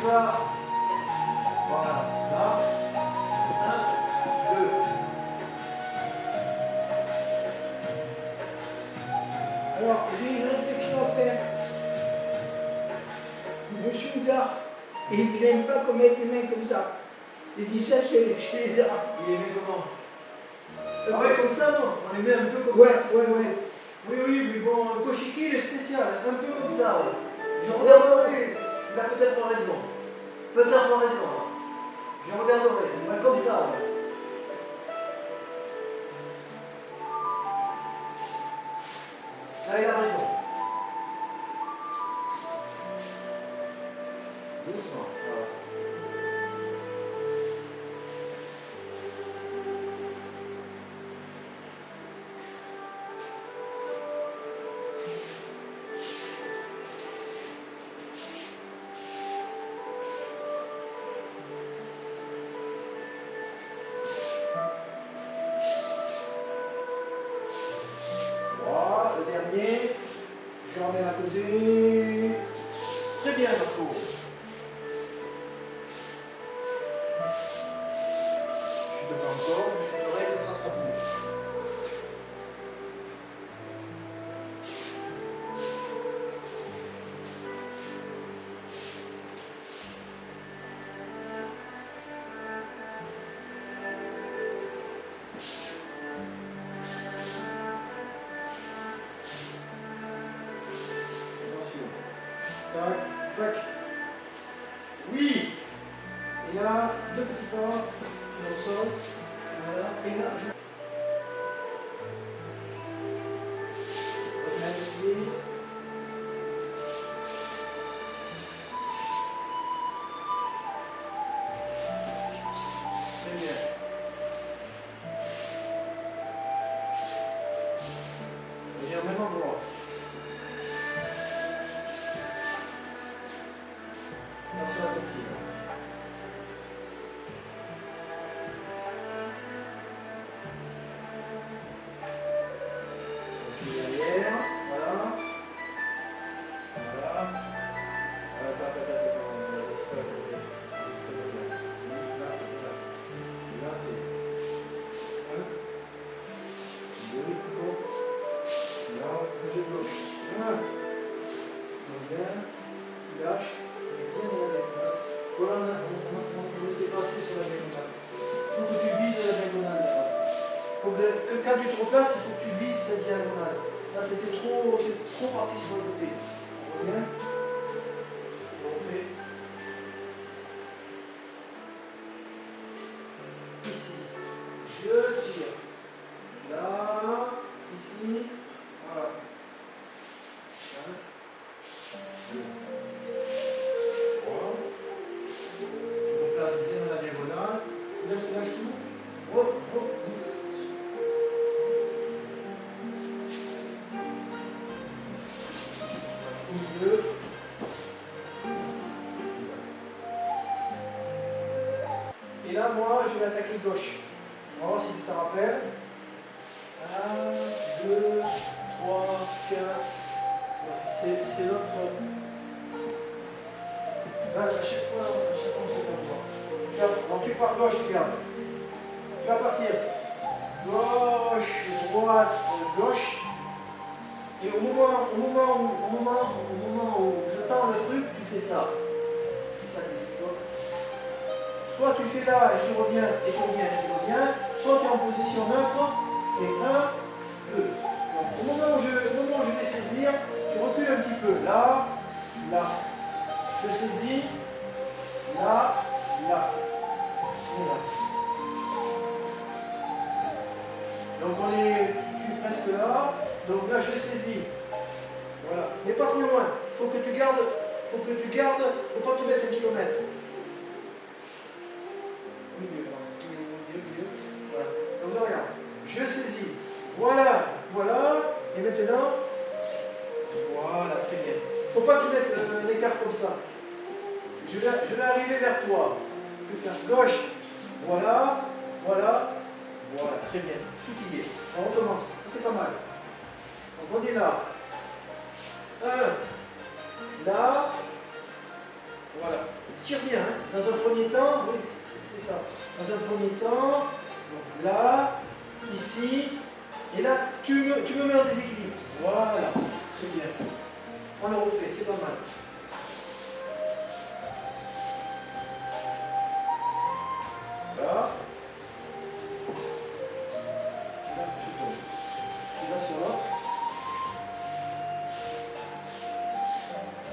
vas. Voilà, là. 1, 2. Alors, j'ai une réflexion à faire. Monsieur Houdard, il n'aime pas qu'on mette les mains comme ça. Il dit ça chez les arabes. Il les met comment? Ah ouais, comme ça, non? On les met un peu comme Ouais, ça. ouais, ouais. Oui, oui, mais bon, Toshiki, il est spécial, un peu comme ça. Ouais. Je regarderai, il a peut-être raison. Peut-être raison. Hein. Je regarderai, mais comme ça. Ouais. Là, il a raison. Doucement. Voilà. Voilà, le dernier. Je remets à côté. Très bien, Marco. Je ne pas encore, je chuterai quand ça sera plus. Attention. Tac, tac. Oui. Et là, deux petits pas sur le sol. Voilà. Et là, je remets de suite. Très bien. Et au même endroit. Attention à ton pied. Derrière, voilà. Voilà. Là, c'est 1, 2, là, je bloque. 1, bien, tu lâches, et bien dans la diagonale. Voilà, on est dépassé sur la diagonale. Il faut que tu vises la diagonale. Quand tu te replaces, il faut que tu vises cette diagonale. Là, tu étais trop parti sur le côté. On revient. On fait ici. Je tire. Là, ici. Voilà. 1, 2, 3. On place bien dans la diagonale. Là, je te lâche tout. Oh, oh, oh. Au milieu. Et là, moi, je vais attaquer gauche. On va voir si tu te rappelles. 1, 2, 3, 4. C'est l'autre. Là, à chaque fois, on se fait voir. Donc tu pars gauche, regarde. Tu vas partir gauche, droite, gauche. Et au moment où je tends le truc, tu fais ça. Ça glisse. Soit tu fais là et tu reviens, et tu reviens, et tu reviens. Soit tu es en position neutre, et 1, 2. Donc au moment où je vais saisir, tu recules un petit peu. Là, là. Je saisis. Là, là. Et là. Donc on est presque là. Donc là je saisis. Voilà. Mais pas trop loin. Faut que tu gardes. Faut pas te mettre 1 kilomètre. Voilà. Donc là, regarde. Je saisis. Voilà. Voilà. Et maintenant. Voilà, très bien. Faut pas te mettre l'écart comme ça. Je vais arriver vers toi. Je vais faire gauche. Voilà. Voilà. Voilà, très bien. Tout y est. On recommence. Ça, c'est pas mal. Donc on est là. 1. Là. Voilà. Tire bien. Hein. Dans un premier temps, oui, c'est ça. Dans un premier temps, donc là, ici, et là, tu me mets en déséquilibre. Voilà. C'est bien. On le refait, c'est pas mal. Voilà. Et là, tu tombes. Et là, sur l'autre.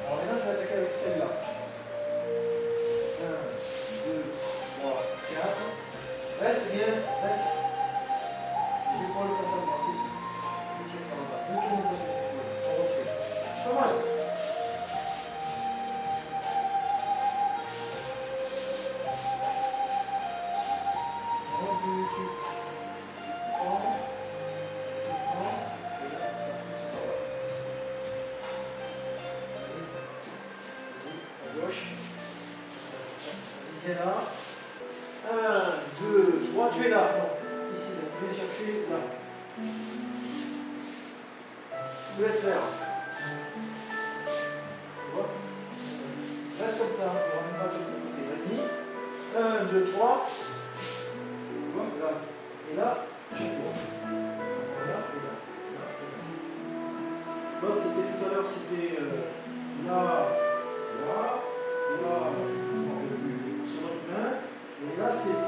Alors maintenant, je vais attaquer avec celle-là. 1, 2, 3, 4. Reste bien, reste. Les épaules face à moi, c'est tout. Ok, par là. Ne tourne pas tes épaules. On refait. Pas mal. On recule. Tu prends, et là, ça pousse par là. Vas-y, à gauche. Vas-y, viens là. 1, 2, 3, tu es là. Non, ici, là. Viens chercher là. Je te laisse faire. Tu vois? Reste comme ça. On ne ramène pas de côté. Vas-y. 1, 2, 3. Tu vois? Là. Et là, je tourne. Voilà, et là. Là, et là. L'autre, c'était tout à l'heure, c'était là, là, là, je m'en rappelle plus, sur l'autre main. Et là, c'est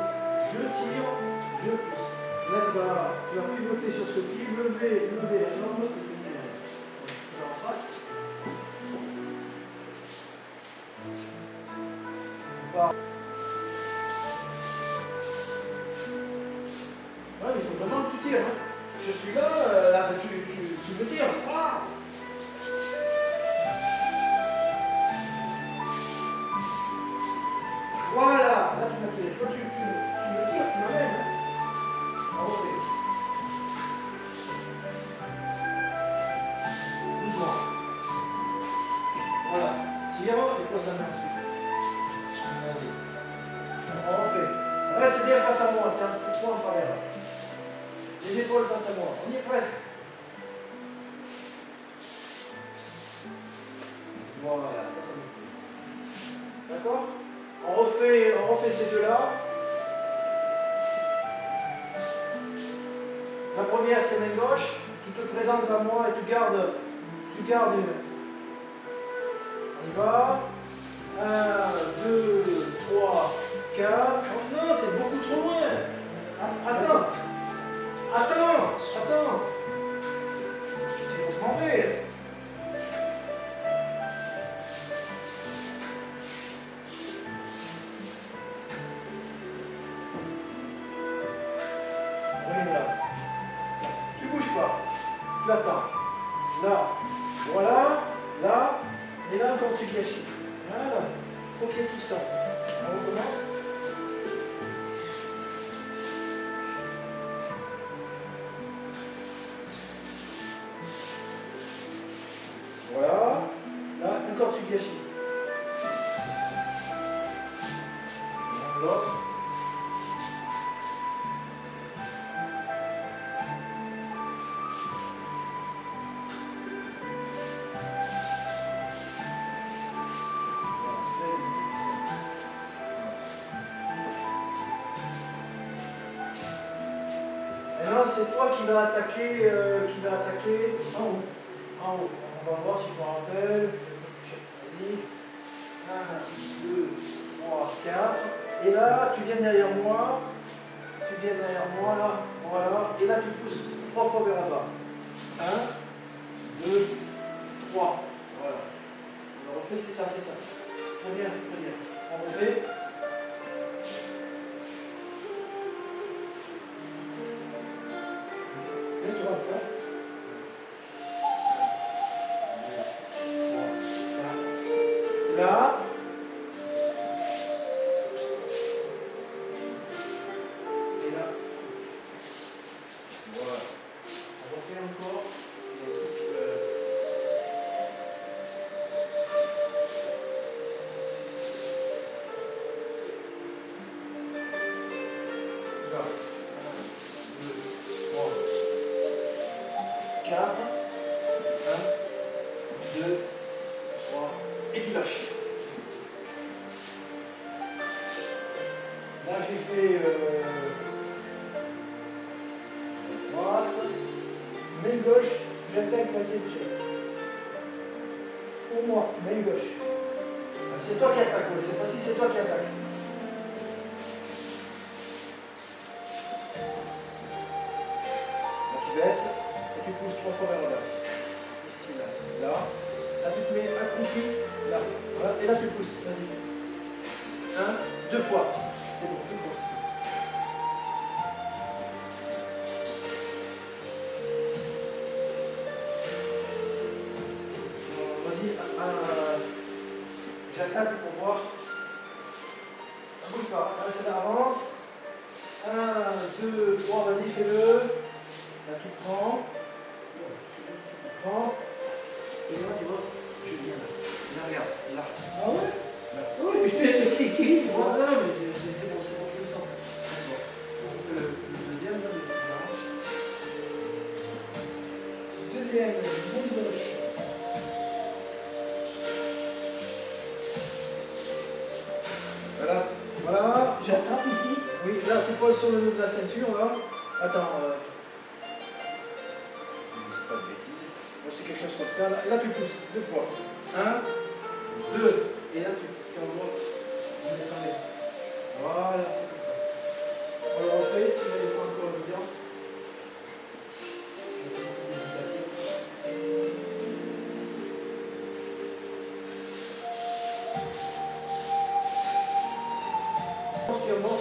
je tire, je pousse. Là, tu vas pivoter sur ce pied, lever la jambe et venir en face. On part. Ouais, il faut vraiment que tu tires. Hein. Je suis là, là tu me tires. Ah. Voilà, là tu m'as tiré. Toi tu me tires, tu m'amènes. Hein. On refait. Doucement. Voilà. Tire et pose la main ensuite. Vas-y. On refait. Reste bien face à moi, t'es un peu trop en travers. Les épaules face à moi. On y est presque. Voilà, ça me plaît. D'accord? On refait ces deux-là. La première, c'est main gauche. Tu te présentes à moi et tu gardes une. On y va. 1, 2, 3, 4. Oh non, t'es beaucoup trop loin. Attends. Sinon, je m'en vais. Reviens là. Tu bouges pas. Tu attends. Là. Voilà. Là. Et là, encore tu gâchis. Voilà. Faut qu'il y ait tout ça. On recommence. Voilà. Là, encore tu gâchis. L'autre. Maintenant, c'est toi qui vas attaquer, en haut. En haut. On va voir si je me rappelle. Vas-y. 1, 2, 3, 4. Et là, tu viens derrière moi. Là. Voilà. Et là, tu pousses 3 fois vers là-bas. 1, 2, 3. Voilà. On refait, c'est ça. C'est très bien. On refait. Et droite, là. Là. Et là. Voilà. On refait encore. Il y a un truc, là. 1, 2, 3, 4. 1, 2, 3. Et tu lâches. Là, j'ai fait droite, main gauche, j'attaque ma ceinture. Pour moi, main gauche. C'est toi qui attaques, oui, cette fois-ci, c'est toi qui attaques. Là, tu baisses et tu pousses 3 fois vers le bas. Ici, là, là. Là, tu te mets accroupi, là. Voilà, et là, tu pousses. Vas-y. 1, 2 fois. C'est bon, 2 fois. Vas-y, j'attaque pour voir. Ne bouge pas, reste là, avance. 1, 2, 3, vas-y, fais-le. Là, tu prends. Tu prends. Et là, tu vois, je viens là. Là, regarde, là. Ah ouais? Là. Oui, je vais te sécuriser. Non, non, mais c'est bon, je le sens. Bon. On fait le deuxième, là, de large. Deuxième, main gauche. Voilà, voilà. J'attrape ici. Oui, là, tu poses sur le nœud de la ceinture, là. Attends. Dis pas de bêtises. Bon, c'est quelque chose comme ça, là. Et là, tu pousses 2 fois. 1, 2. Et là, tu envoies. Vous descendez. Voilà, c'est comme ça. On le refait, si vous n'avez pas encore évident. D'hésitation.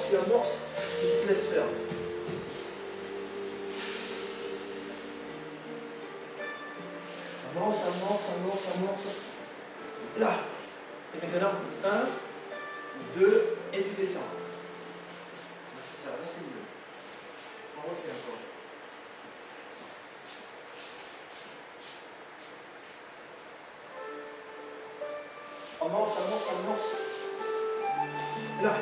Tu amorces, et tu te laisses faire. Amorce, amorce, amorce, amorce. Là. Et maintenant, 1, 2, et tu descends. Là, c'est ça, là c'est mieux. On refait encore. Amorce, amorce, amorce. Là.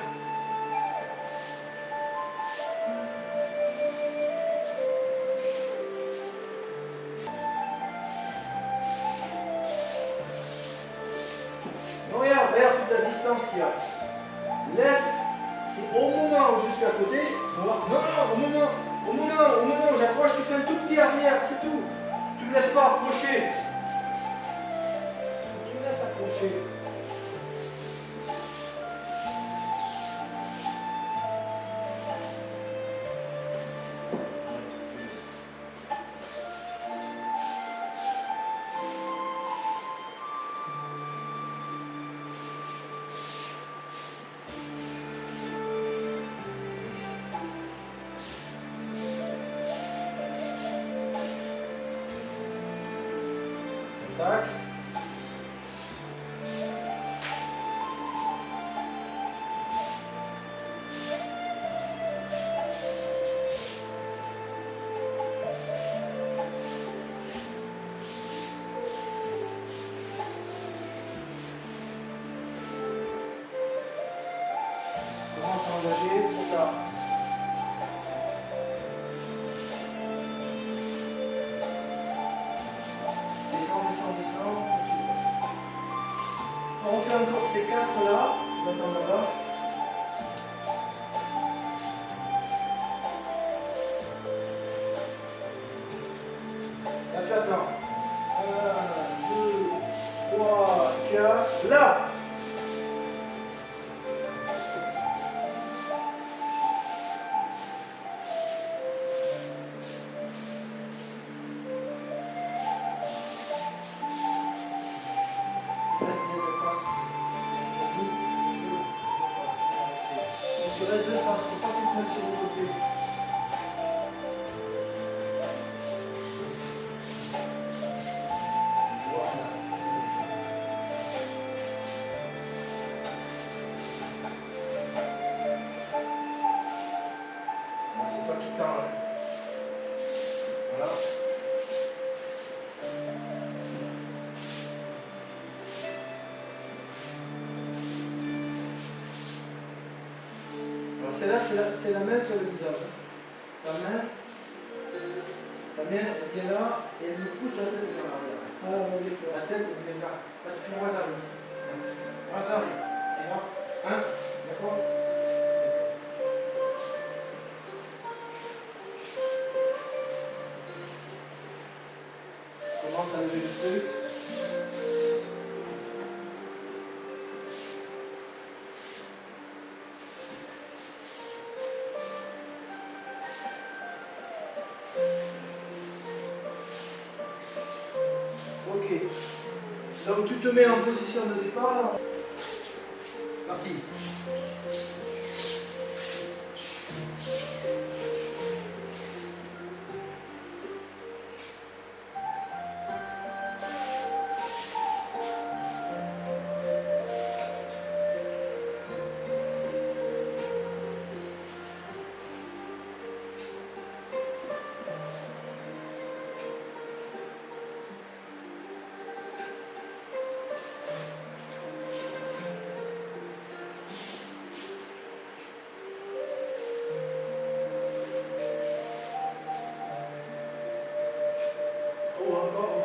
Regarde toute la distance qu'il y a. Laisse, c'est au moment où je suis à côté, voilà. Non, au moment où j'accroche, tu fais un tout petit arrière, c'est tout. Tu ne me laisses pas approcher. Tu me laisses approcher. Tac. Commence à engager, trop tard. Descends. On refait encore ces 4 là. Tu vas t'en là-bas. Là, tu attends. 1, 2, 3, 4. Là! Tu restes de face, faut pas que tu te mettes sur le côté. Voilà. C'est toi qui tends là. Voilà. Celle-là, c'est la main sur le visage. Ta main, elle vient là et elle me pousse la tête vers l'arrière. Ah, oui, La tête, elle vient là. Là, tu fais un wasari. Wasari. Et là, 1, d'accord? Donc tu te mets en position de départ. Parti. Encore.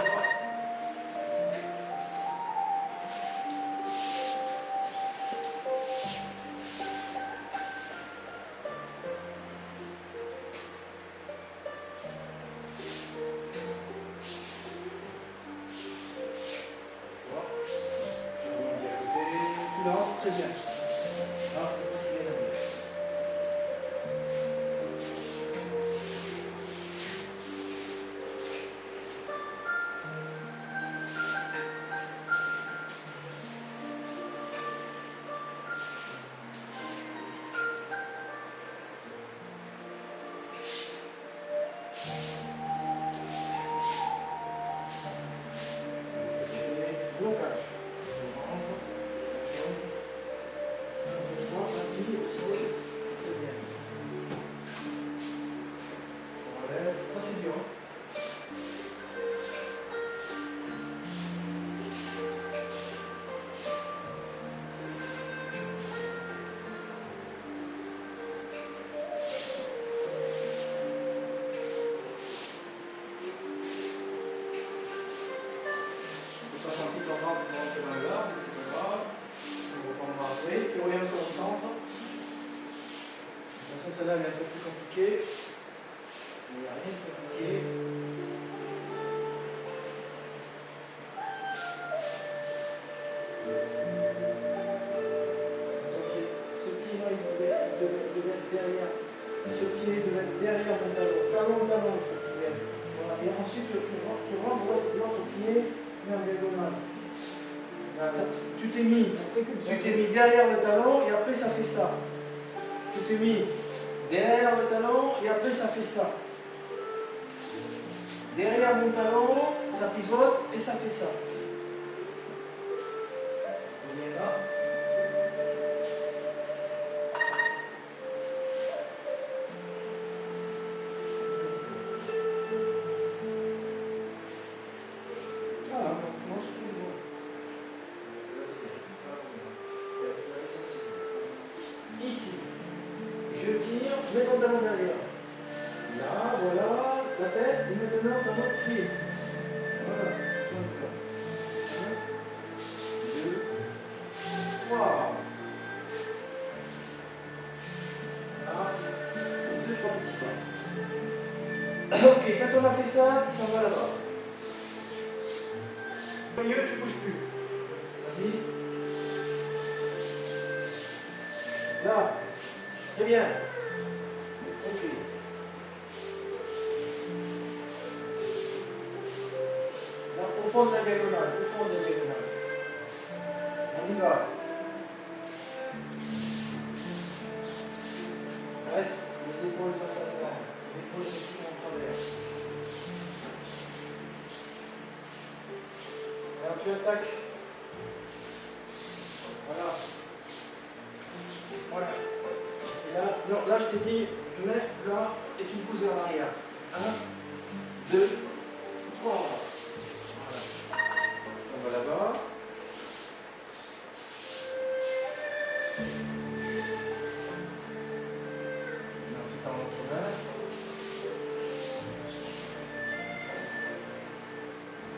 Tu lances très bien. Ah, qu'est-ce qu'il y a là-dedans? Blocage. Celle-là elle est un peu plus compliquée. Il n'y a rien de compliqué. Ce pied-là, il devait être derrière. Ce pied devait être derrière mon talon. Talon, il faut qu'il vienne. Voilà. Et ensuite, tu rentres l'autre pied en diagonale. Là, tu t'es mis derrière le talon et après ça fait ça. Tu t'es mis derrière le talon et après ça fait ça. Derrière mon talon, ça pivote et ça fait ça. On est là. Ah, on commence tout le monde. Ici. Je tire, je mets ton talon derrière. Là, voilà, la tête, et maintenant dans notre pied. Voilà. 1, 2, 3. Là, 2, 3 petits pas. Ok, quand on a fait ça, on va là-bas. Au milieu, tu ne bouges plus. Vas-y. Là. Très bien. Ok. Là, au fond de la diagonale. On y va. Reste les épaules face à l'avant. Les épaules sont en travers. Alors tu attaques. Voilà. Voilà. Et là, non, là je t'ai dit, tu mets là et tu pousses vers l'arrière. 1, 2, 3. Voilà. On va là-bas.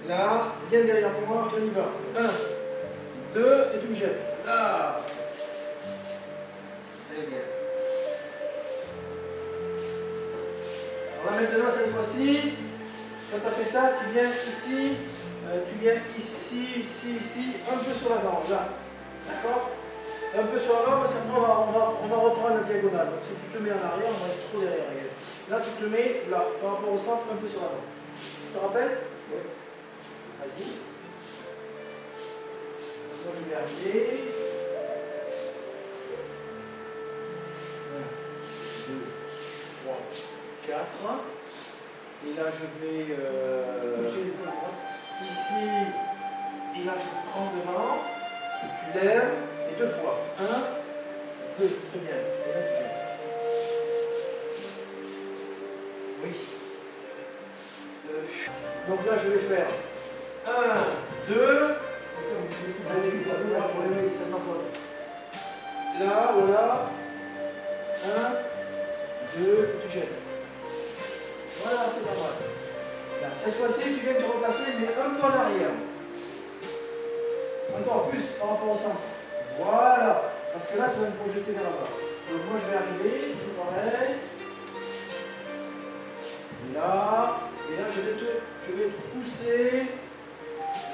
Là, viens derrière moi, on y va. 1, 2, et tu me jettes. Là. Très bien. Alors là maintenant, cette fois-ci, quand tu as fait ça, tu viens ici, ici, un peu sur l'avant, là. D'accord? Un peu sur l'avant, parce qu'après on va reprendre la diagonale. Donc si tu te mets en arrière, on va être trop derrière. Là, tu te mets là, par rapport au centre, un peu sur l'avant. Tu te rappelles? Oui. Vas-y. Moi je vais arriver. 1, 2, 3, 4. Et là je vais ici. Et là je prends devant. Tu lèves et 2 fois. 1, 2, très bien. Et là tu jettes. Oui. Donc là je vais faire 1, 2. C'est ma faute. Là, voilà. 1, 2, tu jettes. Voilà, c'est pas mal. Là, cette fois-ci, tu viens de te replacer, mais un peu en arrière. Encore plus par rapport au centre. Voilà. Parce que là, tu vas me projeter vers là-bas. Donc moi, je vais arriver, je pareil. Là. Et là, je vais te pousser.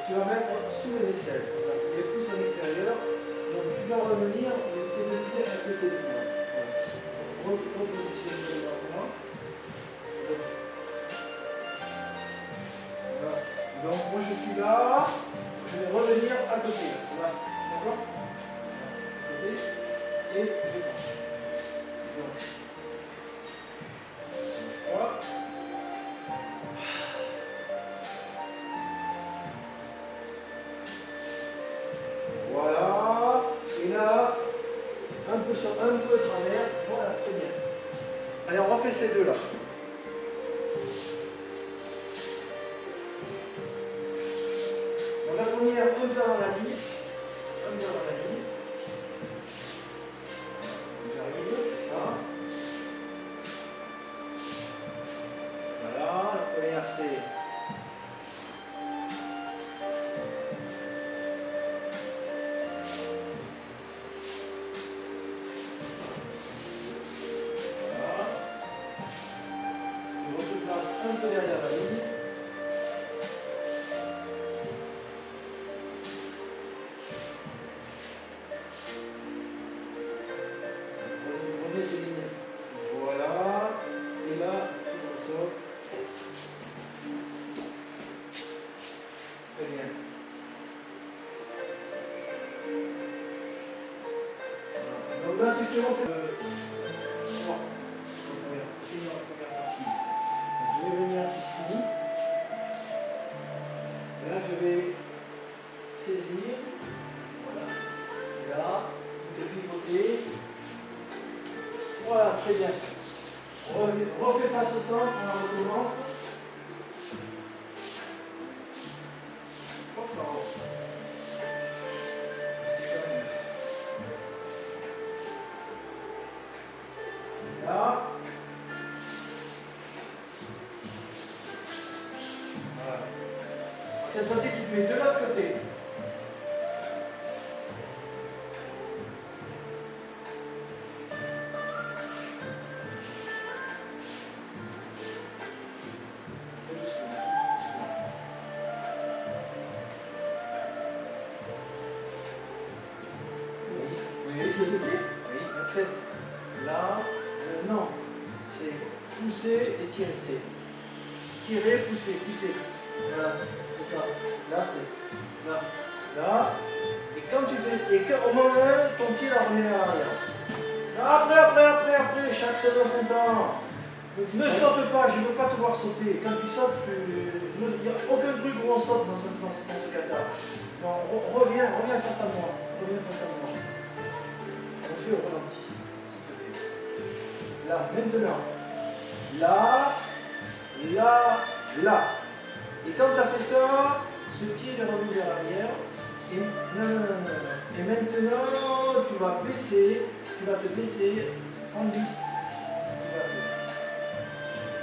Tu vas mettre sous les aisselles. Voilà. Je les pousse à l'extérieur. Donc tu dois revenir et t'éliminer à côté de moi. Repositionne là. Voilà. Donc moi je suis là. Je vais revenir à côté. Voilà. D'accord? À côté. Et je pense. Donc. Je crois. Voilà, et là, un peu de travers, voilà, très bien. Allez, on refait ces deux-là. Donc la première, un peu avant la ligne, J'arrive, c'est ça. Voilà, la première c'est... Un peu derrière la ligne. Revenez ces lignes. Voilà. Et là, tu ressors. Très bien. Donc là, tu fais rentrer la première partie. Je vais venir ici. Et là, je vais saisir. Voilà. Et là, je vais pivoter. Voilà, très bien. Refais face au centre, on recommence. Je crois que ça rentre. C'est quand même. Là. Voilà. Cette fois-ci, tu te mets de l'autre côté. Oui, la tête là, non, c'est pousser et tirer, c'est tirer, pousser, pousser, voilà, c'est ça, là c'est, là, et quand tu fais, et au moment où ton pied la remet à l'arrière, après, chaque chose en son temps, ne saute pas, je ne veux pas te voir sauter, quand tu sautes, il n'y a aucun truc où on saute dans ce cas-là, non, reviens face à moi, on fait au ralenti, s'il te plaît. Là, maintenant. Là. Et quand tu as fait ça, ce pied est revenu vers l'arrière. Et non. Et maintenant, tu vas te baisser en glisse.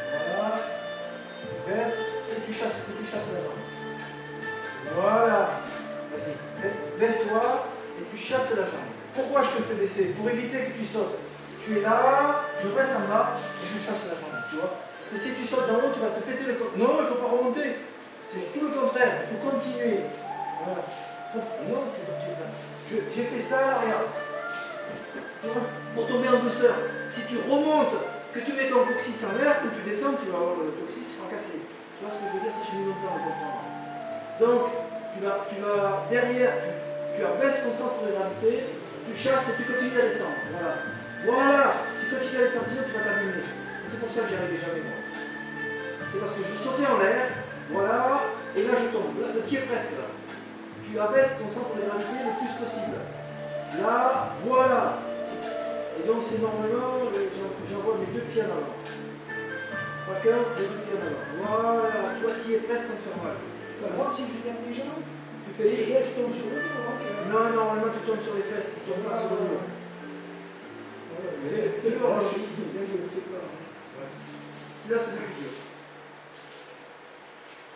Voilà. Tu baisses et tu chasses la jambe. Voilà. Vas-y. Baisse-toi et tu chasses la jambe. Pourquoi je te fais baisser? Pour éviter que tu sautes. Tu es là, je reste en bas et je chasse la jambe, tu vois. Parce que si tu sautes d'en haut, tu vas te péter le corps. Non, il ne faut pas remonter. C'est tout le contraire, il faut continuer. Voilà. Non, j'ai fait ça, regarde. Pour tomber en douceur. Si tu remontes, que tu mets ton coccyx en l'air, quand tu descends, tu vas avoir le coccyx fracassé. Tu vois ce que je veux dire? Ça, j'ai mis longtemps à comprendre. Donc, tu vas derrière, tu abaisses ton centre de gravité, tu chasses et tu continues à descendre. Voilà. Voilà. Tu continues à descendre, sinon tu vas t'abîmer. C'est pour ça que j'y arrivais jamais moi. C'est parce que je sautais en l'air, voilà, et là je tombe. Là, le pied est presque là. Tu abaisses ton centre de gravité le plus possible. Là, voilà. Et donc c'est normalement, j'envoie mes deux pieds en avant. Pas qu'un, les deux pieds en avant. Voilà, toi tu es presque sans te faire mal. Par exemple, si je garde les jambes, Tu fais et là je tombe sur le dos. Non, normalement tu tombes sur les fesses, tu tombes pas sur le dos. Fais-le en Là, je le fais pas. Celui-là c'est le plus dur.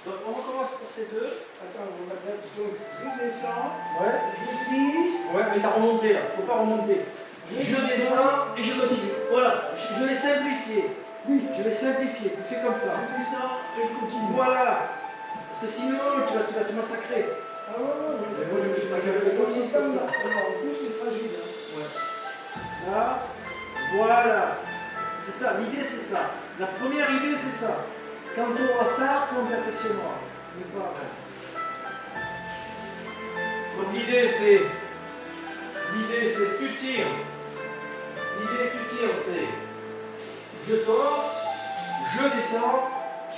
Donc on recommence pour ces deux. Attends, on va mettre. Donc, je descends, Ouais. je glisse, Ouais, mais t'as remonté là, faut pas remonter. Je descends et je continue. Voilà, je l'ai simplifié. oui, Je l'ai simplifié, tu fais comme ça. je descends et je continue. Voilà. Parce que sinon, tu vas te massacrer. Ah ouais, Mais moi, je me suis massacré je aussi comme ça. Alors, en plus, c'est fragile. Hein. Ouais. Là, voilà. C'est ça, l'idée c'est ça. La première idée c'est ça. Quand tu auras ça, tu perfectionneras. Mais pas après. Donc l'idée c'est tu tires. L'idée tu tires c'est je tords, je descends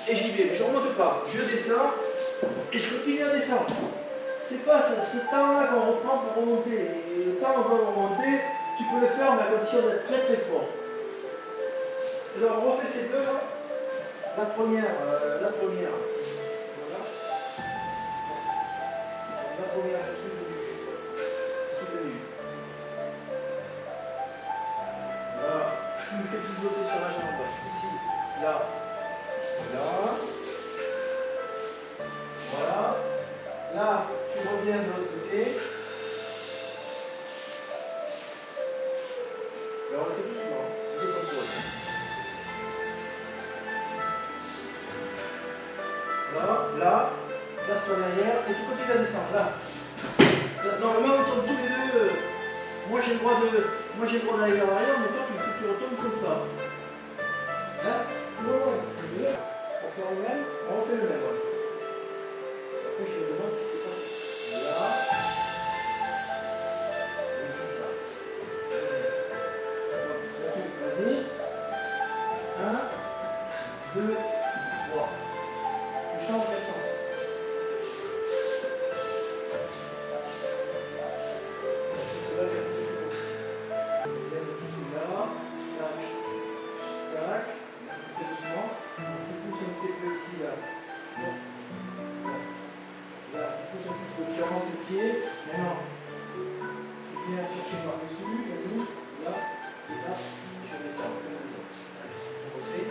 et j'y vais. Mais je ne remonte pas. Je descends et je continue à descendre. C'est pas ce temps-là qu'on reprend pour remonter. Et le temps qu'on va remonter, tu peux le faire mais à condition d'être très très fort. Alors on refait ces deux là. La première. Voilà. La première, je suis venu. Voilà. Tu me fais pivoter sur la jambe. Ici, là, là. Voilà. Là, tu reviens de l'autre côté. Là, on le fait doucement. Je contrôle. Là, place-toi derrière et tu continues à descendre. Là. Normalement, on tombe tous les deux. Moi, j'ai le droit d'aller vers l'arrière, mais toi, tu retombes comme ça. Hein? Ouais. On fait le même. On refait le même. Ouais. Après, je me demande si c'est possible. Là. Oui, c'est ça. Vas-y. 1, 2, 3. Tu changes de sens. C'est là que je suis là. Tac. Tac. Fais doucement. Tu pousses un petit peu ici, là. Bon. Là, tu pousses un petit peu. Tu avances le pied. Maintenant, tu viens chercher par-dessus. Vas-y. Là. Et là. Je fais ça. On refait.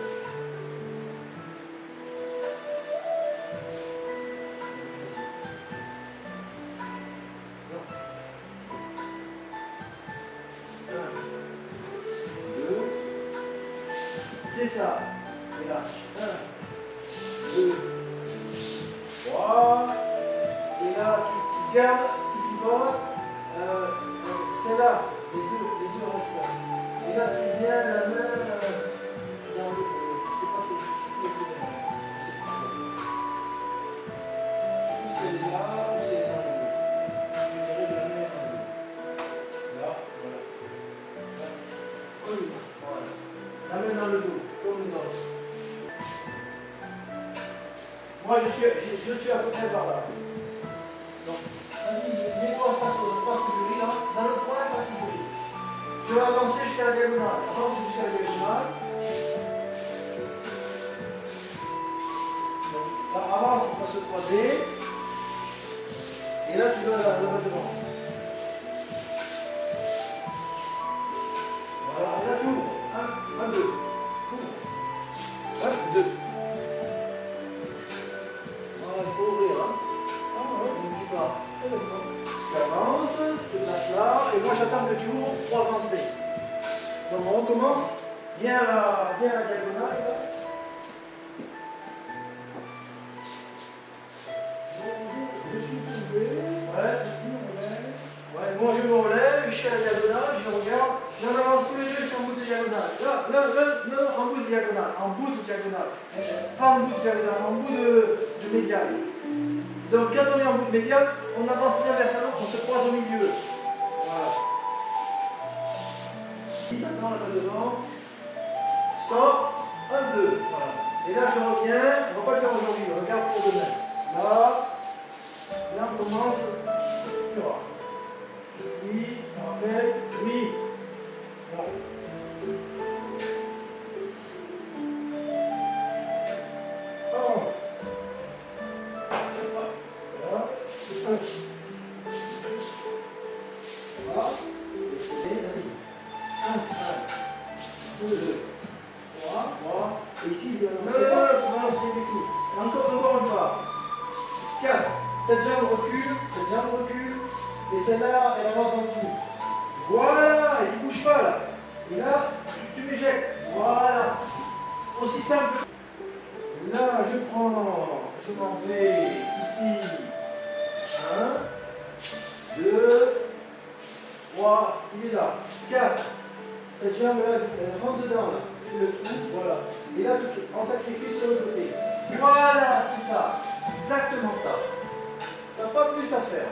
C'est ça. Et là. 1, 2, 3. Et là, tu gardes, tu pivotes. C'est là. Les deux restent là. Et là, tu viens la main dans le. Je sais pas si c'est je sais pas. Ou c'est là, ou c'est dans le dos. Je dirais de la main dans le dos. Là, voilà. Voilà. La main dans le dos, comme les autres. Moi, je suis à peu près par là. Donc, vas-y, mets-toi en face que je ris là. Dans l'autre coin, face que je ris. Tu vas avancer jusqu'à la diagonale. Avance jusqu'à la diagonale. Donc, là, avance, on va se croiser. Et là, tu vas là-bas devant. Voilà, et là, tu ouvres. 1, 2. 1, 2. Voilà, il faut ouvrir. Hein. On ne dit pas. Tu avances, tu te places là, et moi j'attends que tu ouvres pour avancer. Donc on recommence. Viens à la diagonale. Là. Je suis tombé. Ouais. Ouais, moi je me relève, je suis à la diagonale, je regarde. Là, on avance tous les deux, je suis en bout de diagonale. Là, en bout de diagonale. En bout de diagonale. Pas en bout de diagonale, en bout de médiane. Donc quand on est en bout de médiane, on avance l'un vers l'autre, on se croise au milieu. Voilà. Maintenant, là devant. Stop. 1, 2. Voilà. Et là, je reviens. On ne va pas le faire aujourd'hui. On regarde pour demain. Là. Là, on commence. Voilà. Ici. Après. Oui. Voilà. Oh. Voilà. Voilà. Et vas-y. 1, 2, 3. Et ici, Non, tu vas lancer des coups. Encore une fois. 4. Cette jambe recule. Et celle-là, elle avance en dessous. Voilà, et tu ne bouges pas là. Et là, tu m'éjectes. Voilà. Aussi simple. Là, je m'en vais ici. 1, 2, 3, il est là. 4. Cette jambe-là, elle rentre dedans là. Le trou, voilà. Et là, en sacrifice sur le côté. Voilà, c'est ça. Exactement ça. Tu n'as pas plus à faire.